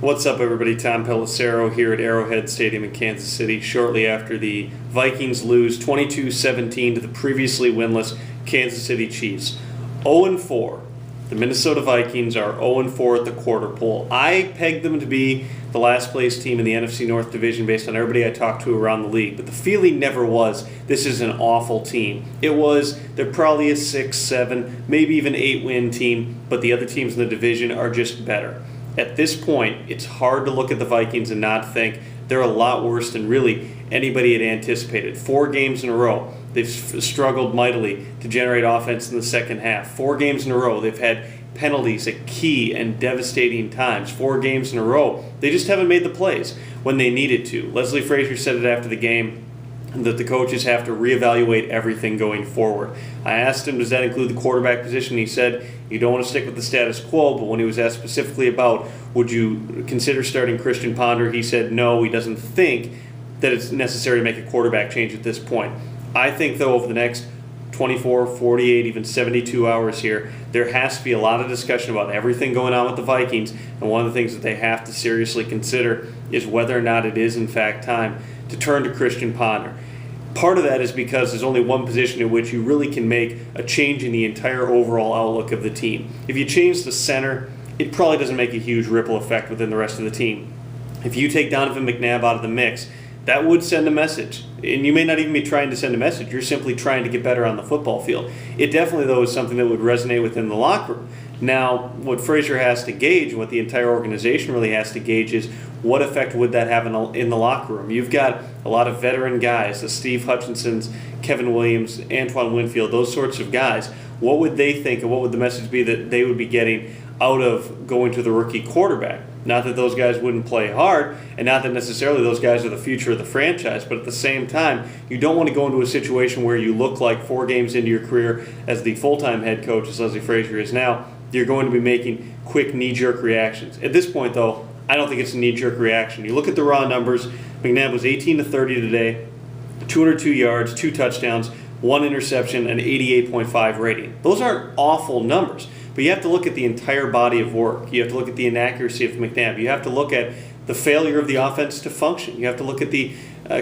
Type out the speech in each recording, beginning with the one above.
What's up, everybody? Tom Pelissero here at Arrowhead Stadium in Kansas City, shortly after the Vikings lose 22-17 to the previously winless Kansas City Chiefs. 0-4. The Minnesota Vikings are 0-4 at the quarter pole. I pegged them to be the last place team in the NFC North Division based on everybody I talked to around the league, but the feeling never was this is an awful team. It was they're probably a 6, 7, maybe even 8-win team, but the other teams in the division are just better. At this point, it's hard to look at the Vikings and not think they're a lot worse than really anybody had anticipated. 4 games in a row, they've struggled mightily to generate offense in the second half. 4 games in a row, they've had penalties at key and devastating times. 4 games in a row, they just haven't made the plays when they needed to. Leslie Frazier said it after the game that the coaches have to reevaluate everything going forward. I asked him, does that include the quarterback position? He said, you don't want to stick with the status quo, but when he was asked specifically about, would you consider starting Christian Ponder, he said no, he doesn't think that it's necessary to make a quarterback change at this point. I think, though, over the next 24, 48, even 72 hours here, there has to be a lot of discussion about everything going on with the Vikings, and one of the things that they have to seriously consider is whether or not it is, in fact, time to turn to Christian Ponder. Part of that is because there's only one position in which you really can make a change in the entire overall outlook of the team. If you change the center, it probably doesn't make a huge ripple effect within the rest of the team. If you take Donovan McNabb out of the mix, that would send a message. And you may not even be trying to send a message. You're simply trying to get better on the football field. It definitely, though, is something that would resonate within the locker room. Now, what Frazier has to gauge, what the entire organization really has to gauge, is what effect would that have in the locker room? You've got a lot of veteran guys, the Steve Hutchinsons, Kevin Williams, Antoine Winfield, those sorts of guys. What would they think, and what would the message be that they would be getting out of going to the rookie quarterback? Not that those guys wouldn't play hard, and not that necessarily those guys are the future of the franchise, but at the same time, you don't want to go into a situation where you look like 4 games into your career as the full-time head coach, as Leslie Frazier is now, you're going to be making quick knee-jerk reactions. At this point, though, I don't think it's a knee-jerk reaction. You look at the raw numbers, McNabb was 18-30 today, 202 yards, 2 touchdowns, 1 interception, and 88.5 rating. Those aren't awful numbers. But you have to look at the entire body of work. You have to look at the inaccuracy of McNabb. You have to look at the failure of the offense to function. You have to look at the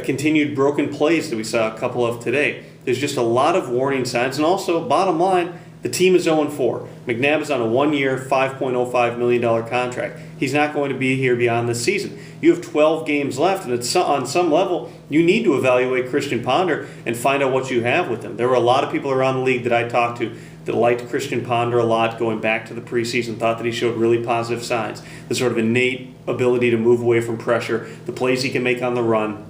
continued broken plays that we saw a couple of today. There's just a lot of warning signs. And also, bottom line, the team is 0-4. McNabb is on a 1-year, $5.05 million contract. He's not going to be here beyond this season. You have 12 games left, and on some level, you need to evaluate Christian Ponder and find out what you have with him. There were a lot of people around the league that I talked to that liked Christian Ponder a lot going back to the preseason, thought that he showed really positive signs, the sort of innate ability to move away from pressure, the plays he can make on the run,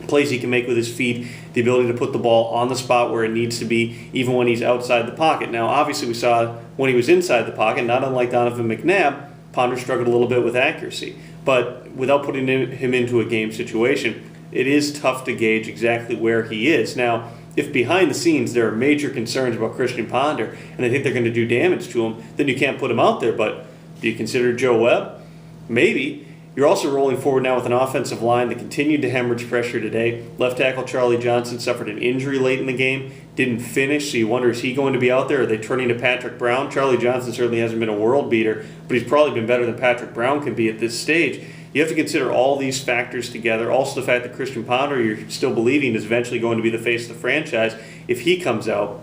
plays he can make with his feet, the ability to put the ball on the spot where it needs to be, even when he's outside the pocket. Now, obviously, we saw when he was inside the pocket, not unlike Donovan McNabb, Ponder struggled a little bit with accuracy. But without putting him into a game situation, it is tough to gauge exactly where he is. Now, if behind the scenes there are major concerns about Christian Ponder and I think they're going to do damage to him, then you can't put him out there. But do you consider Joe Webb? Maybe. You're also rolling forward now with an offensive line that continued to hemorrhage pressure today. Left tackle Charlie Johnson suffered an injury late in the game, didn't finish, so you wonder, is he going to be out there? Are they turning to Patrick Brown? Charlie Johnson certainly hasn't been a world beater, but he's probably been better than Patrick Brown can be at this stage. You have to consider all these factors together. Also the fact that Christian Ponder, you're still believing, is eventually going to be the face of the franchise if he comes out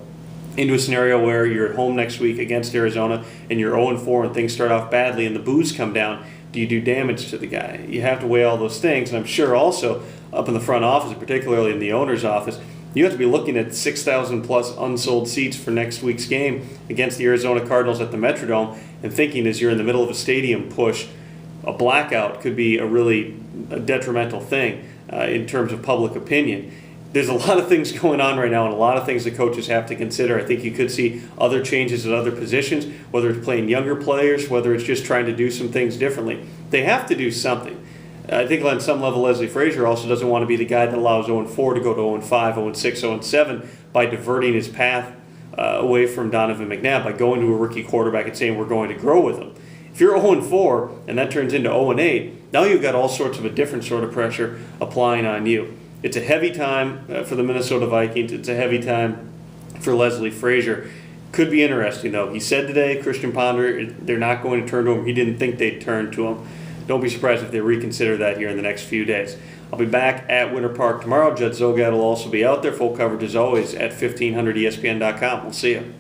into a scenario where you're at home next week against Arizona and you're 0-4 and things start off badly and the boos come down. Do you do damage to the guy? You have to weigh all those things. And I'm sure also up in the front office, particularly in the owner's office, you have to be looking at 6,000 plus unsold seats for next week's game against the Arizona Cardinals at the Metrodome and thinking as you're in the middle of a stadium push, a blackout could be a really detrimental thing in terms of public opinion. There's a lot of things going on right now and a lot of things the coaches have to consider. I think you could see other changes at other positions, whether it's playing younger players, whether it's just trying to do some things differently. They have to do something. I think on some level Leslie Frazier also doesn't want to be the guy that allows 0-4 to go to 0-5, 0-6, 0-7 by diverting his path away from Donovan McNabb, by going to a rookie quarterback and saying we're going to grow with him. If you're 0-4 and that turns into 0-8, now you've got all sorts of a different sort of pressure applying on you. It's a heavy time for the Minnesota Vikings. It's a heavy time for Leslie Frazier. Could be interesting, though. He said today, Christian Ponder, they're not going to turn to him. He didn't think they'd turn to him. don't be surprised if they reconsider that here in the next few days. I'll be back at Winter Park tomorrow. Judd Zogad will also be out there. Full coverage as always at 1500ESPN.com. We'll see you.